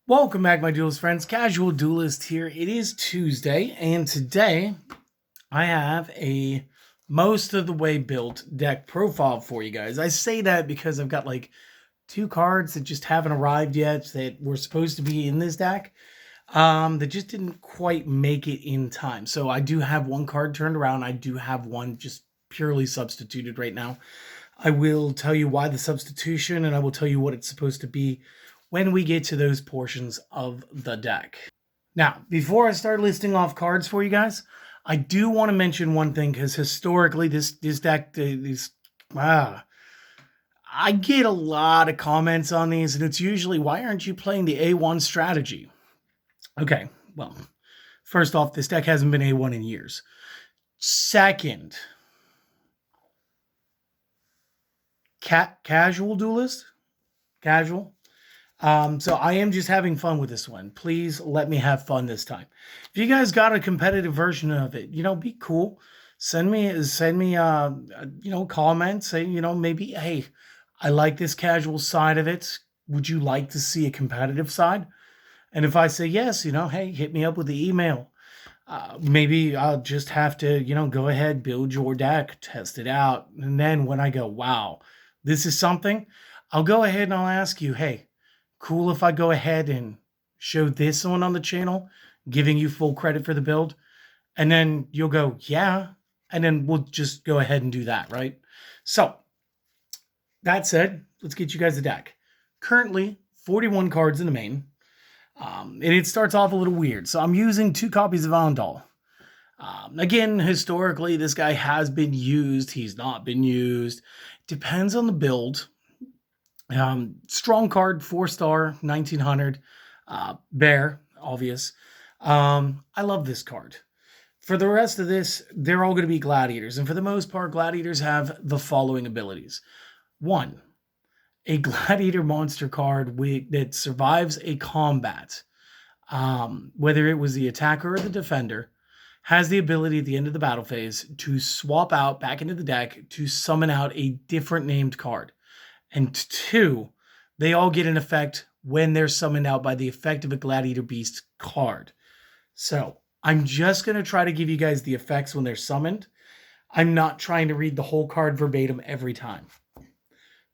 Welcome back, my duelist friends. Casual Duelist here. It is Tuesday, and today I have a most of the way built deck profile for you guys. I say that because I've got like two cards that just haven't arrived yet that were supposed to be in this deck that just didn't quite make it in time. So I do have one card turned around. I do have one just purely substituted right now. I will tell you why the substitution, and I will tell you what it's supposed to be when we get to those portions of the deck. Now, before I start listing off cards for you guys, I do want to mention one thing, because historically this deck I get a lot of comments on these, and it's usually, why aren't you playing the A1 strategy? Okay, well, first off, this deck hasn't been A1 in years. Second, casual duelist? Casual? So I am just having fun with this one. Please let me have fun this time. If you guys got a competitive version of it, be cool. Send me comments. Say, maybe, hey, I like this casual side of it. Would you like to see a competitive side? And if I say yes, hey, hit me up with the email. Maybe I'll just have to, go ahead, build your deck, test it out. And then when I go, wow, this is something, I'll go ahead and I'll ask you, hey, cool if I go ahead and show this one on the channel, giving you full credit for the build. And then you'll go, yeah. And then we'll just go ahead and do that, right? So, that said, let's get you guys the deck. Currently, 41 cards in the main. And it starts off a little weird. So I'm using 2 copies of Andal. Again, historically, this guy has been used. He's not been used. Depends on the build. Strong card, 4-star, 1900. Bear, obvious. I love this card. For the rest of this, they're all going to be Gladiators. And for the most part, Gladiators have the following abilities. 1. A Gladiator monster card that survives a combat, whether it was the attacker or the defender, has the ability at the end of the battle phase to swap out back into the deck to summon out a different named card. And 2, they all get an effect when they're summoned out by the effect of a Gladiator Beast card. So I'm just going to try to give you guys the effects when they're summoned. I'm not trying to read the whole card verbatim every time.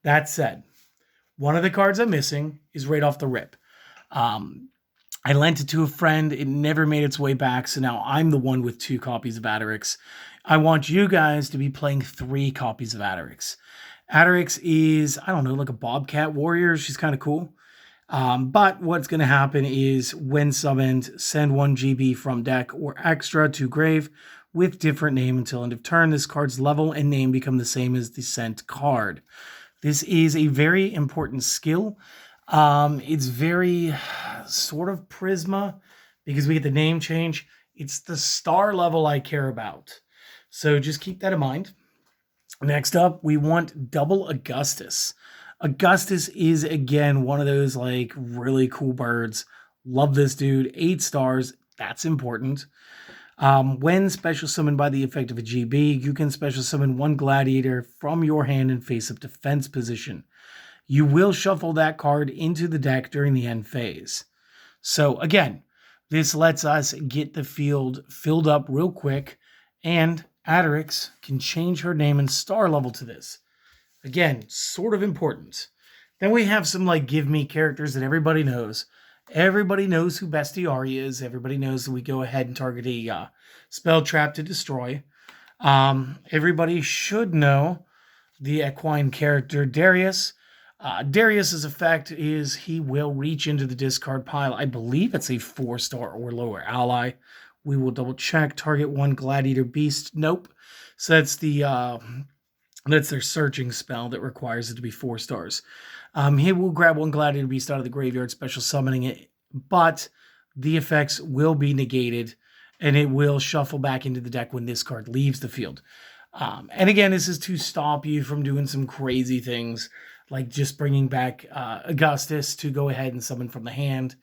That said, one of the cards I'm missing is right off the rip. I lent it to a friend. It never made its way back, so now I'm the one with 2 copies of Aderix. I want you guys to be playing 3 copies of Aderix. Aderix is, I don't know, like a Bobcat Warrior. She's kind of cool. But what's going to happen is, when summoned, send 1 GB from deck or extra to grave with different name until end of turn. This card's level and name become the same as the sent card. This is a very important skill. It's very sort of Prisma, because we get the name change. It's the star level I care about. So just keep that in mind. Next up, we want double Augustus. Augustus is, again, one of those like really cool birds. Love this dude. 8 stars. That's important. When special summoned by the effect of a GB, you can special summon 1 Gladiator from your hand in face-up defense position. You will shuffle that card into the deck during the end phase. So again, this lets us get the field filled up real quick, and Aderix can change her name and star level to this. Again, sort of important. Then we have some like give me characters that everybody knows. Everybody knows who Bestiari is. Everybody knows that we go ahead and target a spell trap to destroy. Everybody should know the equine character Darius. Darius's effect is he will reach into the discard pile. I believe it's a 4-star or lower ally. We will double check. Target 1 Gladiator Beast. Nope. So that's that's their searching spell that requires it to be 4 stars. He will grab 1 Gladiator Beast out of the graveyard, special summoning it, but the effects will be negated, and it will shuffle back into the deck when this card leaves the field. And again, this is to stop you from doing some crazy things, like just bringing back Augustus to go ahead and summon from the hand.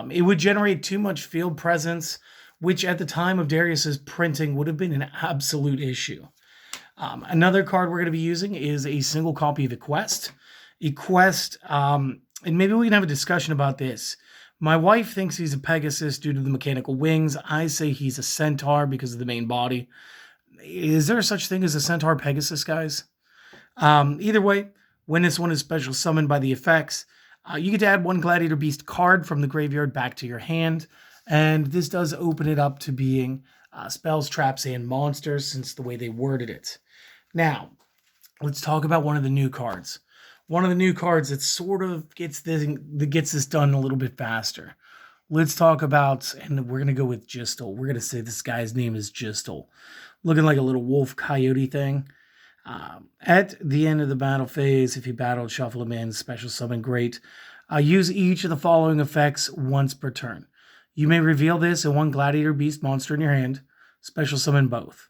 It would generate too much field presence, which at the time of Darius's printing would have been an absolute issue. Another card we're going to be using is a single copy of Equest. Equest, and maybe we can have a discussion about this. My wife thinks he's a Pegasus due to the mechanical wings. I say he's a Centaur because of the main body. Is there such thing as a Centaur Pegasus, guys? Either way, when this one is special summoned by the effects, you get to add one Gladiator Beast card from the graveyard back to your hand, and this does open it up to being spells, traps, and monsters, since the way they worded it. Now, let's talk about one of the new cards. One of the new cards that sort of gets this done a little bit faster. Let's talk about, and we're going to go with Gistel. We're going to say this guy's name is Gistel. Looking like a little wolf coyote thing. At the end of the battle phase, if you battled, shuffle him in, special summon, great. Use each of the following effects once per turn. You may reveal this and one Gladiator Beast monster in your hand, special summon both.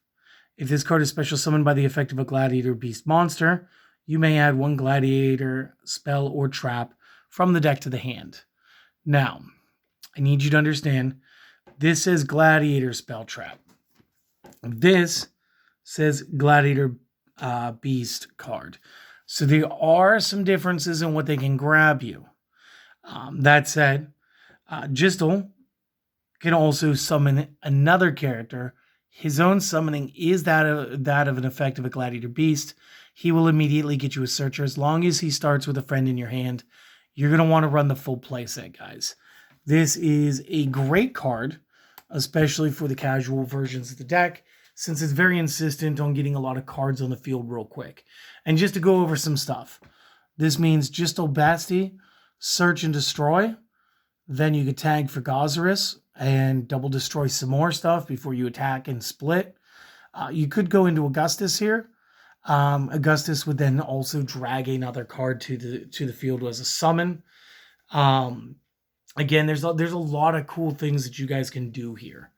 If this card is special summoned by the effect of a Gladiator Beast monster, you may add one Gladiator spell or trap from the deck to the hand. Now, I need you to understand, this says Gladiator spell trap. This says Gladiator Beast card. So there are some differences in what they can grab you. That said, Gistel can also summon another character. His own summoning is that of an effect of a Gladiator Beast. He will immediately get you a Searcher. As long as he starts with a friend in your hand, you're going to want to run the full playset, guys. This is a great card, especially for the casual versions of the deck, since it's very insistent on getting a lot of cards on the field real quick. And just to go over some stuff, this means Gistel Basti, search and destroy. Then you could tag for Gozerus and double destroy some more stuff before you attack and split. You could go into Augustus here. Augustus would then also drag another card to the field as a summon. Again, there's a lot of cool things that you guys can do here.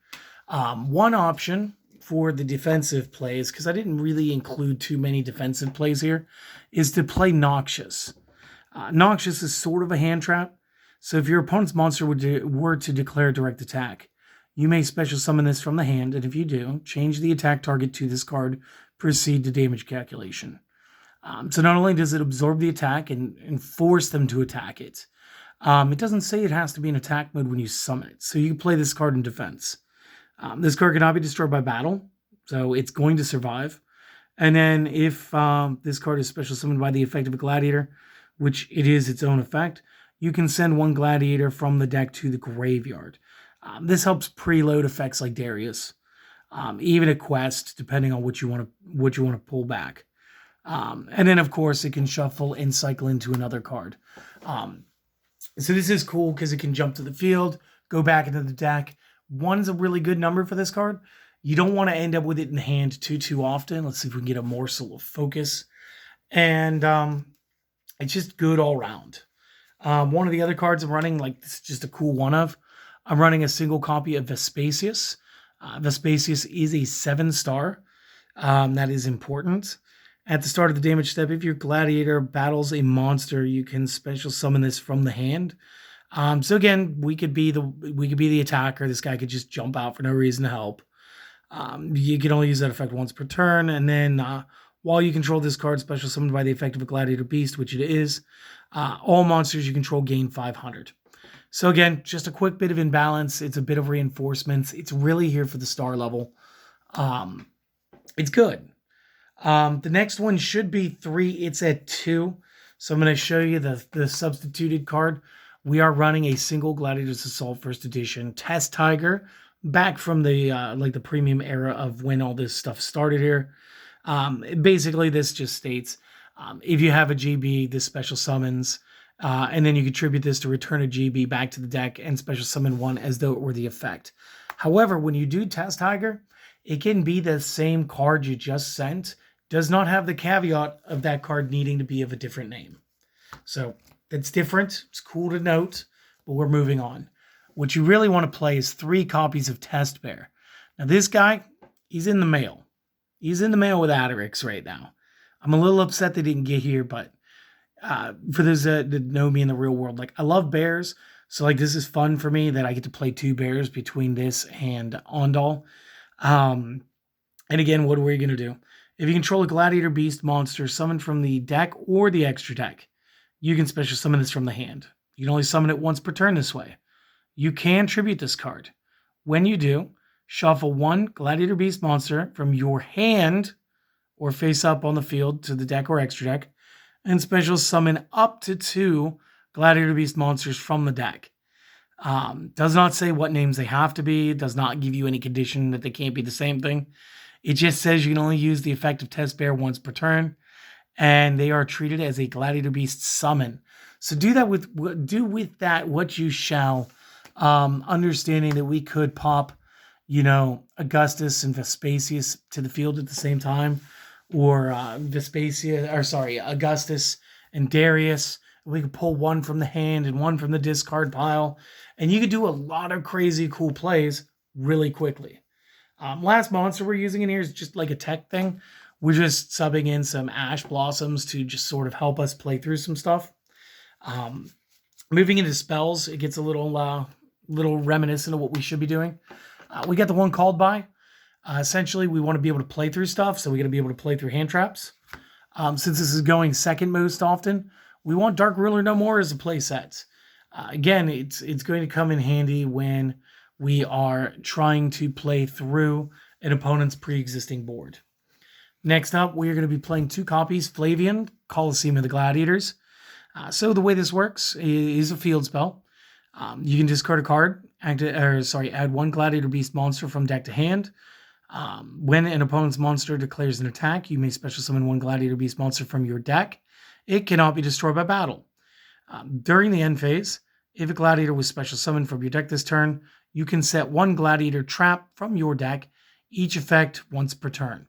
One option for the defensive plays, because I didn't really include too many defensive plays here, is to play Noxious. Noxious is sort of a hand trap. So if your opponent's monster were to declare a direct attack, you may special summon this from the hand, and if you do, change the attack target to this card, proceed to damage calculation. So not only does it absorb the attack and force them to attack it, it doesn't say it has to be in attack mode when you summon it. So you can play this card in defense. This card cannot be destroyed by battle, so it's going to survive. And then if this card is special summoned by the effect of a Gladiator, which it is its own effect, you can send one Gladiator from the deck to the graveyard. This helps preload effects like Darius, even a quest, depending on what you want to pull back. And then, of course, it can shuffle and cycle into another card. So this is cool because it can jump to the field, go back into the deck. One's a really good number for this card. You don't want to end up with it in hand too often. Let's see if we can get a morsel of focus. And it's just good all around. One of the other cards I'm running, like this is just a cool one of, I'm running a single copy of Vespasius. Vespasius is a 7-star. That is important. At the start of the damage step, if your Gladiator battles a monster, you can special summon this from the hand. So again, we could be the attacker. This guy could just jump out for no reason to help. You can only use that effect once per turn, and then while you control this card, special summoned by the effect of a Gladiator Beast, which it is, all monsters you control gain 500. So again, just a quick bit of imbalance. It's a bit of reinforcements. It's really here for the star level. It's good. The next one should be 3. It's at 2. So I'm going to show you the substituted card. We are running a single Gladiator's Assault First Edition Test Tiger, back from the the premium era of when all this stuff started here. Basically, this just states if you have a GB, this special summons, and then you contribute this to return a GB back to the deck and special summon one as though it were the effect. However, when you do Test Tiger, it can be the same card you just sent, does not have the caveat of that card needing to be of a different name. So that's different. It's cool to note, but we're moving on. What you really want to play is 3 copies of Test Bear. Now this guy, he's in the mail. He's in the mail with Aderix right now. I'm a little upset they didn't get here, but for those that know me in the real world, like I love bears. So like this is fun for me that I get to play 2 bears between this and Ondal. And again, what are we going to do? If you control a Gladiator Beast monster summoned from the deck or the extra deck, you can special summon this from the hand. You can only summon it once per turn this way. you can tribute this card. When you do, shuffle one Gladiator Beast monster from your hand or face up on the field to the deck or extra deck, and special summon up to 2 Gladiator Beast monsters from the deck. Does not say what names they have to be, does not give you any condition that they can't be the same thing. It just says you can only use the effect of Test Bear once per turn, and they are treated as a Gladiator Beast summon. So do with that what you shall, understanding that we could pop, Augustus and Vespasius to the field at the same time, or Augustus and Darius. We could pull one from the hand and one from the discard pile, and you could do a lot of crazy cool plays really quickly. Last monster we're using in here is just like a tech thing. We're just subbing in some Ash Blossoms to just sort of help us play through some stuff. Moving into spells, it gets a little reminiscent of what we should be doing. We got the one called by. Essentially, we want to be able to play through stuff, so we got to be able to play through hand traps. Since this is going second most often, we want Dark Ruler No More as a play set. Again, it's going to come in handy when we are trying to play through an opponent's pre-existing board. Next up, we are going to be playing 2 copies, Flavian, Colosseum of the Gladiators. So the way this works is a field spell. You can discard a card, add 1 Gladiator Beast monster from deck to hand. When an opponent's monster declares an attack, you may special summon 1 Gladiator Beast monster from your deck. It cannot be destroyed by battle. During the end phase, if a Gladiator was special summoned from your deck this turn, you can set 1 Gladiator trap from your deck, each effect once per turn.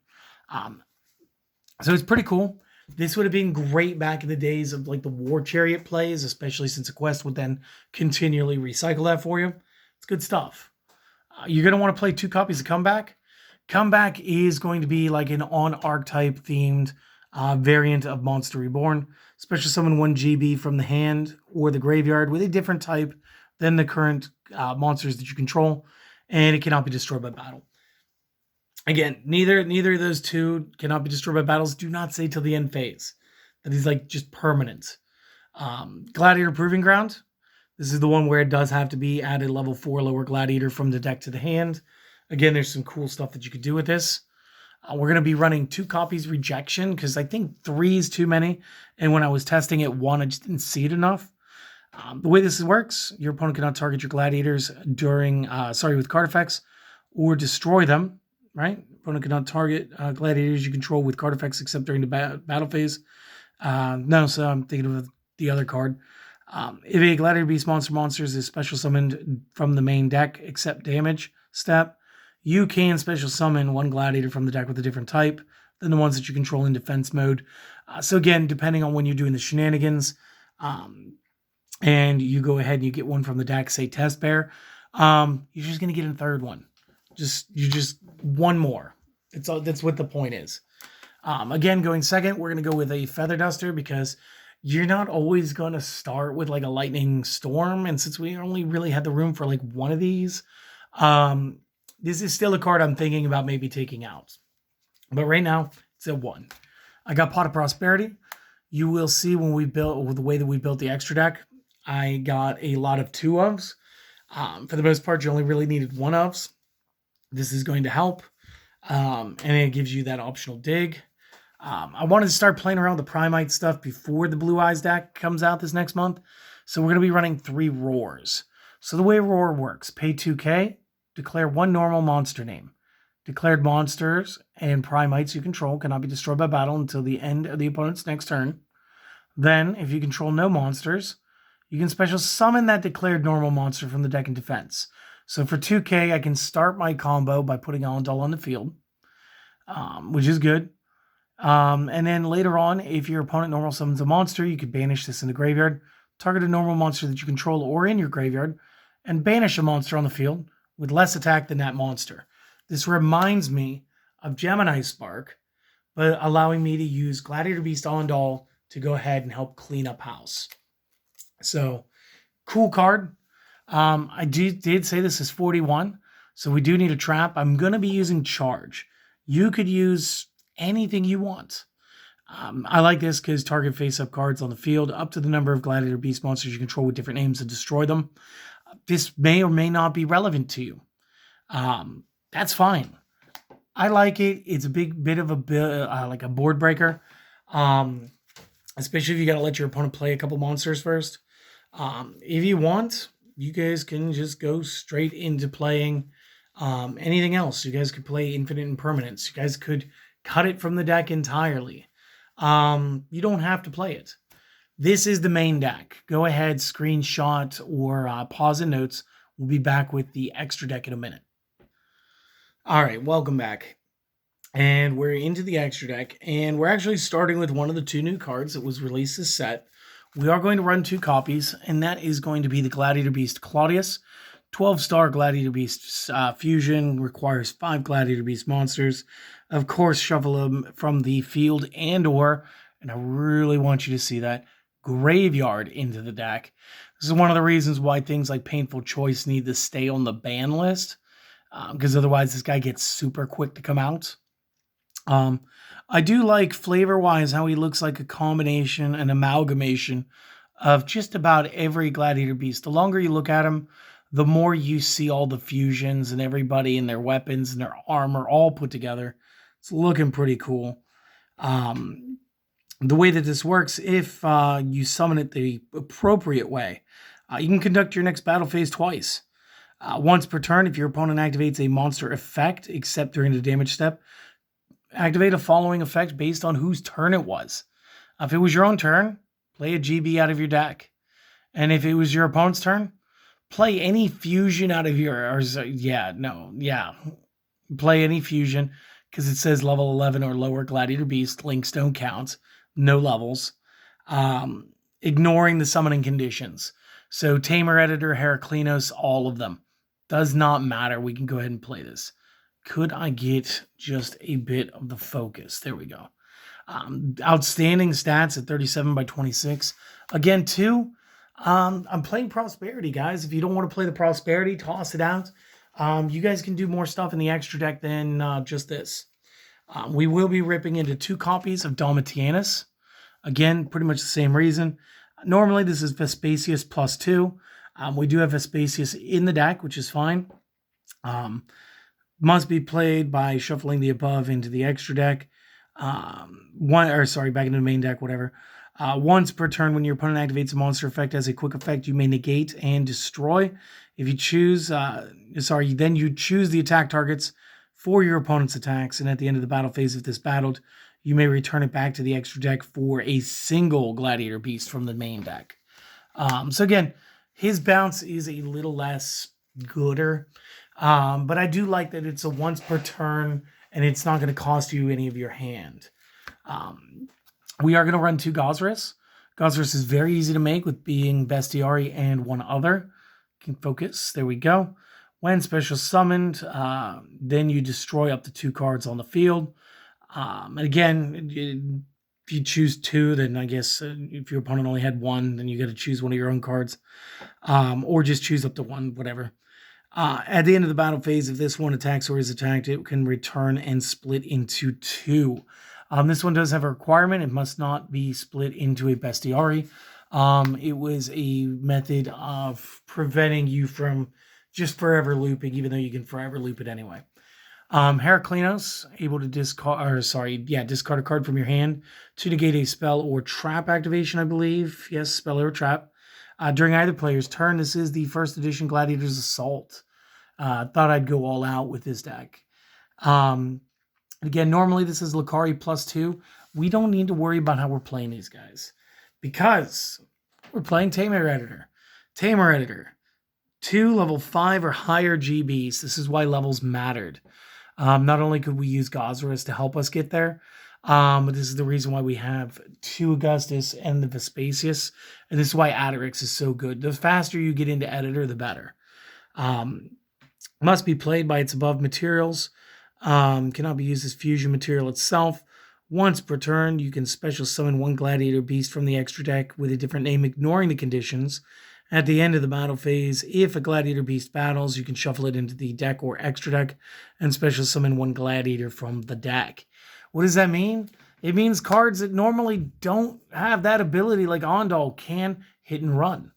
So it's pretty cool. This would have been great back in the days of like the War Chariot plays, especially since a quest would then continually recycle that for you. It's good stuff. You're going to want to play 2 copies of Comeback. Comeback is going to be like an on-archetype themed variant of Monster Reborn. Special summon 1 GB from the hand or the graveyard with a different type than the current monsters that you control, and it cannot be destroyed by battle. Again, neither of those 2 cannot be destroyed by battles. Do not say till the end phase. That is like just permanent. Gladiator Proving Ground. This is the one where it does have to be added level 4 lower Gladiator from the deck to the hand. Again, there's some cool stuff that you could do with this. We're going to be running 2 copies Rejection because I think 3 is too many. And when I was testing it, 1, I just didn't see it enough. The way this works, your opponent cannot target your Gladiators with card effects or destroy them. Right? Opponent cannot target Gladiators you control with card effects except during the battle phase. So I'm thinking of the other card. If a Gladiator Beast monsters is special summoned from the main deck except damage step, you can special summon 1 Gladiator from the deck with a different type than the ones that you control in defense mode. So again, depending on when you're doing the shenanigans, and you go ahead and you get 1 from the deck, say Test Bear, you're just going to get a 3rd one. Just 1 more. That's what the point is. Again, going second, we're going to go with a Feather Duster because you're not always going to start with like a Lightning Storm. And since we only really had the room for like 1 of these, this is still a card I'm thinking about maybe taking out. But right now, it's at 1. I got Pot of Prosperity. You will see when we built, with the way that we built the extra deck, I got a lot of 2 ofs. For the most part, you only really needed 1 ofs. This is going to help. And it gives you that optional dig. I wanted to start playing around with the Primite stuff before the Blue Eyes deck comes out this next month. So we're going to be running 3 Roars. So the way Roar works, pay 2K, declare 1 normal monster name. Declared monsters and Primites you control cannot be destroyed by battle until the end of the opponent's next turn. Then, if you control no monsters, you can special summon that declared normal monster from the deck in defense. So for 2K, I can start my combo by putting Alendal on the field, which is good. And then later on, if your opponent normal summons a monster, you could banish this in the graveyard, target a normal monster that you control or in your graveyard, and banish a monster on the field with less attack than that monster. This reminds me of Gemini Spark, but allowing me to use Gladiator Beast Alendal to go ahead and help clean up house. So, cool card. I did say this is 41, so we do need a trap. I'm going to be using Charge. You could use anything you want. I like this because target face-up cards on the field up to the number of Gladiator Beast monsters you control with different names to destroy them. this may or may not be relevant to you. That's fine. I like it. It's a big bit of like a board breaker, um, especially if you got to let your opponent play a couple monsters first. If you want, you guys can just go straight into playing anything else. You guys could play Infinite Impermanence. You guys could cut it from the deck entirely. You don't have to play it. This is the main deck. Go ahead, screenshot or pause in notes. We'll be back with the extra deck in a minute. All right, welcome back. And we're into the extra deck, and we're actually starting with one of the 2 new cards that was released this set. We are going to run 2 copies, and that is going to be the Gladiator Beast Claudius. 12-star Gladiator Beast fusion, requires 5 Gladiator Beast monsters. Of course, shuffle them from the field and I really want you to see that, graveyard into the deck. This is one of the reasons why things like Painful Choice need to stay on the ban list, because otherwise this guy gets super quick to come out. I do like flavor-wise how he looks like a combination, an amalgamation of just about every Gladiator Beast. The longer you look at him, the more you see all the fusions and everybody and their weapons and their armor all put together. It's looking pretty cool. The way that this works, if you summon it the appropriate way, you can conduct your next battle phase twice. Once per turn, if your opponent activates a monster effect, except during the damage step, activate a following effect based on whose turn it was. If it was your own turn, play a GB out of your deck. And if it was your opponent's turn, play any fusion out of your... Play any fusion, because it says level 11 or lower Gladiator Beast. Links don't count. No levels. Ignoring the summoning conditions. So Tamer Editor, Heraclinos, all of them. Does not matter. We can go ahead and play this. Could I get just a bit of the focus? There we go. Outstanding stats at 37 by 26. Again, too, I'm playing Prosperity, guys. If you don't want to play the Prosperity, toss it out. You guys can do more stuff in the extra deck than just this. We will be ripping into 2 copies of Domitianus. Again, pretty much the same reason. Normally, this is Vespasius +2. We do have Vespasius in the deck, which is fine. Must be played by shuffling the above into the extra deck. Back into the main deck, whatever. Once per turn, when your opponent activates a monster effect as a quick effect, you may negate and destroy. If you choose, then you choose the attack targets for your opponent's attacks, and at the end of the battle phase, if this battled, you may return it back to the extra deck for a single Gladiator Beast from the main deck. So again, his bounce is a little less gooder, but I do like that it's a once per turn, and it's not going to cost you any of your hand. We are going to run 2 Gozris. Gozris is very easy to make with being Bestiari and one other. Can focus. There we go. When special summoned, then you destroy up to 2 cards on the field. And again, if you choose 2, then I guess if your opponent only had 1, then you got to choose one of your own cards. Or just choose up to 1, whatever. At the end of the battle phase, if this one attacks or is attacked, it can return and split into 2. This one does have a requirement. It must not be split into a Bestiari. It was a method of preventing you from just forever looping, even though you can forever loop it anyway. Heraclinos, able to discard a card from your hand to negate a spell or trap activation, I believe. Yes, spell or trap. During either player's turn, this is the first edition Gladiator's Assault. Thought I'd go all out with this deck. Again, normally this is Lucari +2. We don't need to worry about how we're playing these guys, because we're playing Tamer Editor. Tamer Editor, 2 level 5 or higher GBs. This is why levels mattered. Not only could we use Gozris to help us get there, but this is the reason why we have 2 Augustus and the Vespasius, and this is why Aderix is so good. The faster you get into Editor, the better. Must be played by its above materials. Cannot be used as fusion material itself. Once per turn, you can special summon 1 Gladiator Beast from the extra deck with a different name, ignoring the conditions. At the end of the battle phase, if a Gladiator Beast battles, you can shuffle it into the deck or extra deck and special summon 1 Gladiator from the deck. What does that mean? It means cards that normally don't have that ability, like Ondal, can hit and run.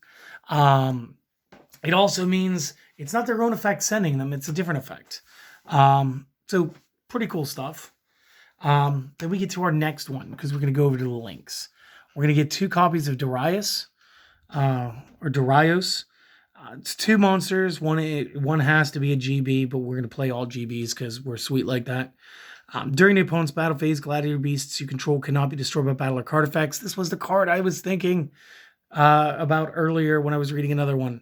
It also means it's not their own effect sending them, it's a different effect. So pretty cool stuff. Then we get to our next one because we're going to go over to the links. We're going to get 2 copies of Darius, or Darius. It's 2 monsters. One has to be a GB, but we're going to play all GBs because we're sweet like that. During the opponent's battle phase, Gladiator beasts you control cannot be destroyed by battle or card effects. This was the card I was thinking about earlier when I was reading another one.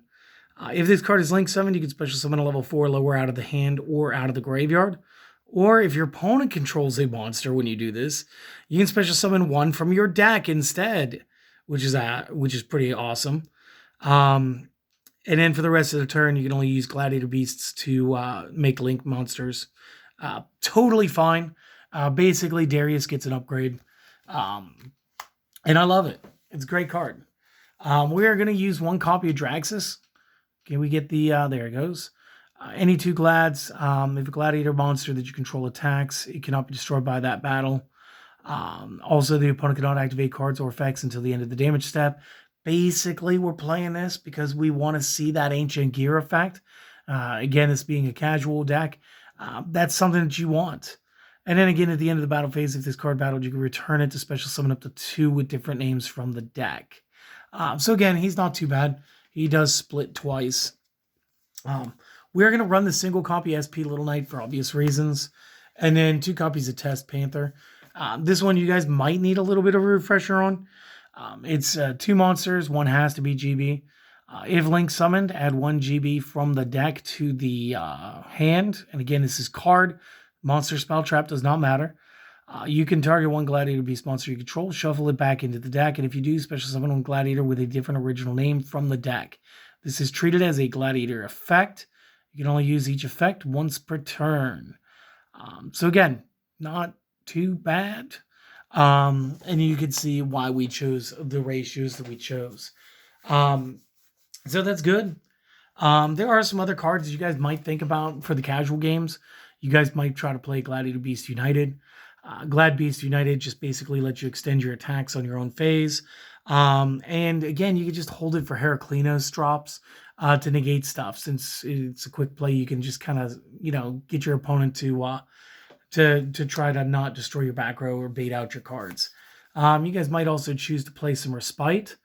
If this card is link summoned, you can special summon a level 4 lower out of the hand or out of the graveyard. Or if your opponent controls a monster when you do this, you can special summon one from your deck instead, which is pretty awesome. And then for the rest of the turn, you can only use Gladiator Beasts to make link monsters. Totally fine. Basically, Darius gets an upgrade. And I love it. It's a great card. We are going to use 1 copy of Draxus. Can we get the, there it goes. Any 2 Glads, if a Gladiator monster that you control attacks, it cannot be destroyed by that battle. Also, the opponent cannot activate cards or effects until the end of the damage step. Basically, we're playing this because we want to see that Ancient Gear effect. Again, this being a casual deck, that's something that you want. And then again, at the end of the battle phase, if this card battled, you can return it to special summon up to 2 with different names from the deck. So again, he's not too bad. He does split twice. We're going to run the single copy SP Little Knight for obvious reasons. And then 2 copies of Test Panther. This one you guys might need a little bit of a refresher on. It's 2 monsters. One has to be GB. If link summoned, add 1 GB from the deck to the hand. And again, this is card. Monster spell trap does not matter. You can target 1 Gladiator Beast monster you control, shuffle it back into the deck, and if you do, special summon 1 Gladiator with a different original name from the deck. This is treated as a Gladiator effect. You can only use each effect once per turn. So again, not too bad. And you can see why we chose the ratios that we chose. So that's good. There are some other cards that you guys might think about for the casual games. You guys might try to play Gladiator Beast United. Glad Beast United just basically lets you extend your attacks on your own phase. And again, you can just hold it for Heraclinos drops to negate stuff. Since it's a quick play, you can just kind of, get your opponent to try to not destroy your back row or bait out your cards. You guys might also choose to play some Respite.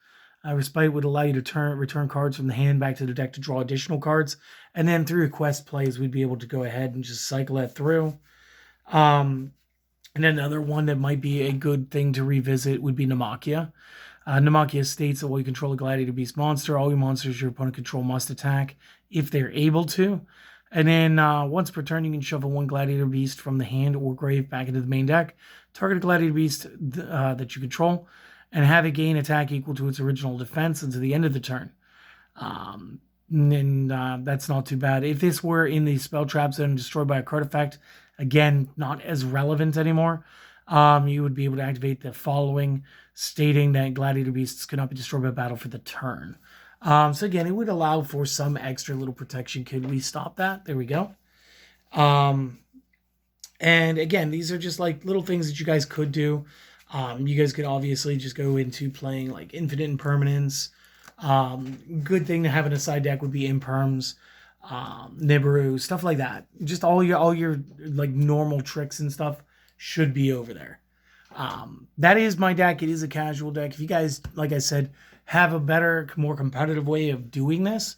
Respite would allow you to return cards from the hand back to the deck to draw additional cards. And then through quest plays, we'd be able to go ahead and just cycle that through. And another one that might be a good thing to revisit would be Namakya. Namakya states that while you control a Gladiator Beast monster, all your monsters your opponent control must attack if they're able to. And then once per turn, you can shuffle 1 Gladiator Beast from the hand or grave back into the main deck. Target a Gladiator Beast that you control, and have it gain attack equal to its original defense until the end of the turn. That's not too bad. If this were in the spell trap zone destroyed by a card effect, again, not as relevant anymore. You would be able to activate the following, stating that Gladiator Beasts cannot be destroyed by battle for the turn. So again, it would allow for some extra little protection. Could we stop that? There we go. And again, these are just like little things that you guys could do. You guys could obviously just go into playing like Infinite Impermanence. Good thing to have in a side deck would be Imperms, Nibiru, stuff like that. Just all your like normal tricks and stuff should be over there. That is my deck. It is a casual deck. If you guys, like I said, have a better, more competitive way of doing this,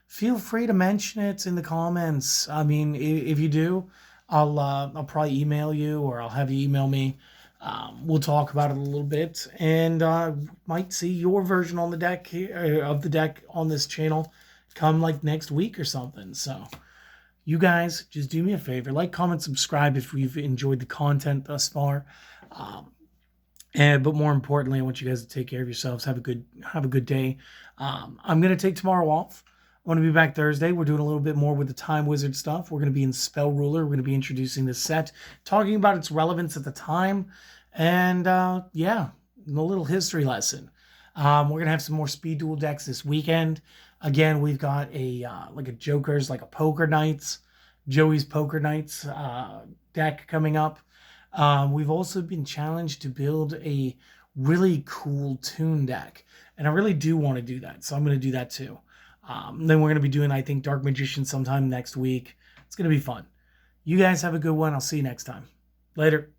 feel free to mention it in the comments. I mean, if you do, I'll probably email you, or I'll have you email me. We'll talk about it a little bit, and might see your version on the deck here, of the deck on this channel come like next week or something. So you guys just do me a favor, like, comment, subscribe if you've enjoyed the content thus far. But more importantly, I want you guys to take care of yourselves. Have a good day. I'm gonna take tomorrow off. I want to be back Thursday. We're doing a little bit more with the Time Wizard stuff. We're going to be in Spell Ruler. We're going to be introducing this set, talking about its relevance at the time, and yeah, a little history lesson. We're going to have some more Speed Duel decks this weekend. Again, we've got a like a Joker's, like a Poker Nights, Joey's Poker Nights deck coming up. We've also been challenged to build a really cool Toon deck, and I really do want to do that, so I'm going to do that too. Then we're going to be doing, I think, Dark Magician sometime next week. It's going to be fun. You guys have a good one. I'll see you next time. Later.